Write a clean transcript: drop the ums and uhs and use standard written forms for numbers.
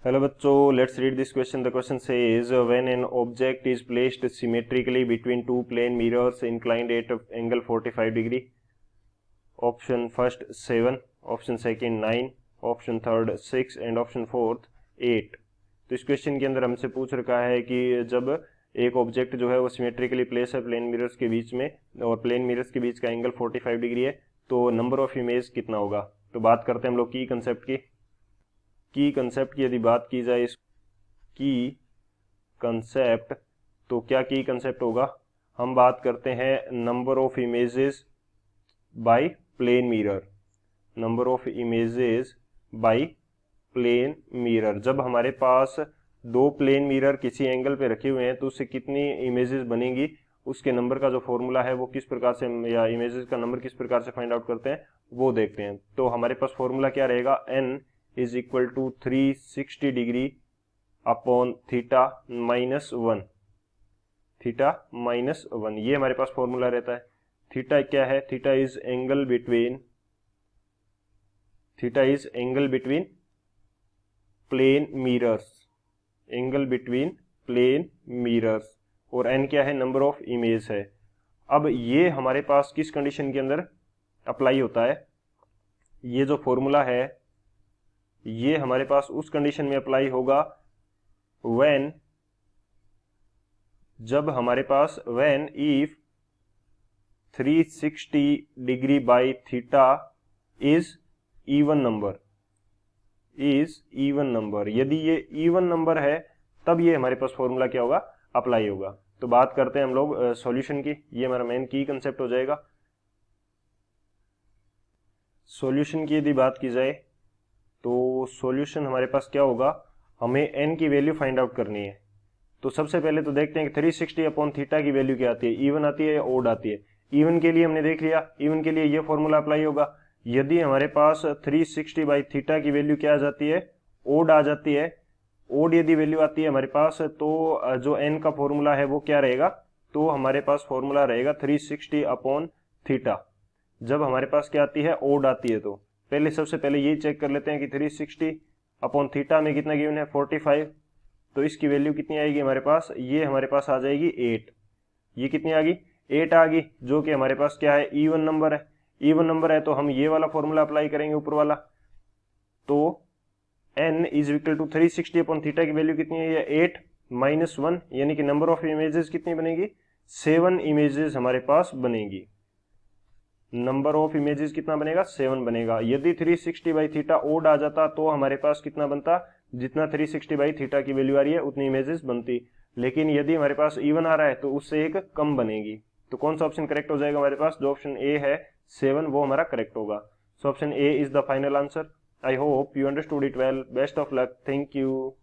Hello बच्चों, let's read this question. The question says when an object is placed symmetrically between two plane mirrors inclined at angle 45 degree. Option first 7, option second 9, option third 6 and option fourth 8. तो इस question के अंदर हमसे पूछ रखा है कि जब एक ऑब्जेक्ट जो है वो सिमेट्रिकली प्लेस है प्लेन मिरर्स के बीच में और प्लेन मिरर्स के बीच का एंगल 45 डिग्री है, तो नंबर ऑफ इमेज कितना होगा. तो बात करते हैं हम लोग की कंसेप्ट की यदि बात की जाए इस की कंसेप्ट, तो क्या की कंसेप्ट होगा. हम बात करते हैं number of images by plane mirror. Number of images by plane mirror. जब हमारे पास दो प्लेन मिरर किसी एंगल पे रखे हुए हैं तो उससे कितनी इमेजेस बनेंगी, उसके नंबर का जो फॉर्मूला है वो किस प्रकार से, या इमेजेस का नंबर किस प्रकार से फाइंड आउट करते हैं वो देखते हैं. तो हमारे पास फॉर्मूला क्या रहेगा, n is equal to 360 degree upon theta minus 1. Theta minus 1 ये हमारे पास फॉर्मूला रहता है. थीटा क्या है, theta is angle between plane mirrors. Angle between plane mirrors. और n क्या है, नंबर ऑफ इमेज है. अब ये हमारे पास किस कंडीशन के अंदर अप्लाई होता है, ये जो फॉर्मूला है ये हमारे पास उस कंडीशन में अप्लाई होगा व्हेन, जब हमारे पास when if 360 degree by theta is even number. यदि ये इवन नंबर है तब ये हमारे पास फॉर्मूला क्या होगा, अप्लाई होगा. तो बात करते हैं हम लोग सॉल्यूशन की. ये हमारा मेन की कंसेप्ट हो जाएगा. सॉल्यूशन की यदि बात की जाए तो सॉल्यूशन हमारे पास क्या होगा, हमें n की वैल्यू फाइंड आउट करनी है. तो सबसे पहले तो देखते हैं कि 360 अपॉन थीटा की वैल्यू क्या आती है, इवन आती है या ओड आती है. इवन के लिए हमने देख लिया, इवन के लिए ये फॉर्मूला अप्लाई होगा. यदि हमारे पास 360 बाई थीटा की वैल्यू क्या आ जाती है, ओड आ जाती है, ओड यदि वैल्यू आती है हमारे पास, तो जो n का फॉर्मूला है वो क्या रहेगा, तो हमारे पास फॉर्मूला रहेगा 360 अपॉन थीटा. जब हमारे पास क्या आती है, ओड आती है, तो पहले सबसे पहले ये चेक कर लेते हैं कि 360 अपॉन थीटा में कितना गिवन है, 45. तो इसकी वैल्यू कितनी आएगी हमारे पास, ये हमारे पास आ जाएगी 8. ये कितनी आ गई, 8 आ गई, जो कि हमारे पास क्या है, इवन नंबर है. इवन नंबर है तो हम ये वाला फॉर्मूला अप्लाई करेंगे ऊपर वाला. तो n is equal to 360 upon theta की वैल्यू कितनी है, ये 8 माइनस 1, यानी कि नंबर ऑफ इमेजेस कितनी बनेगी, 7 इमेजेस हमारे पास बनेगी. नंबर ऑफ इमेजेस कितना बनेगा, 7 बनेगा. यदि 360 बाई थीटा ओड आ जाता तो हमारे पास कितना बनता, जितना 360 बाई थीटा की वैल्यू आ रही है उतनी इमेजेस बनती. लेकिन यदि हमारे पास इवन आ रहा है तो उससे एक कम बनेगी. तो कौन सा ऑप्शन करेक्ट हो जाएगा हमारे पास, जो ऑप्शन ए है 7 वो हमारा करेक्ट होगा. So option A is the final answer. I hope you understood it well. Best of luck. Thank you.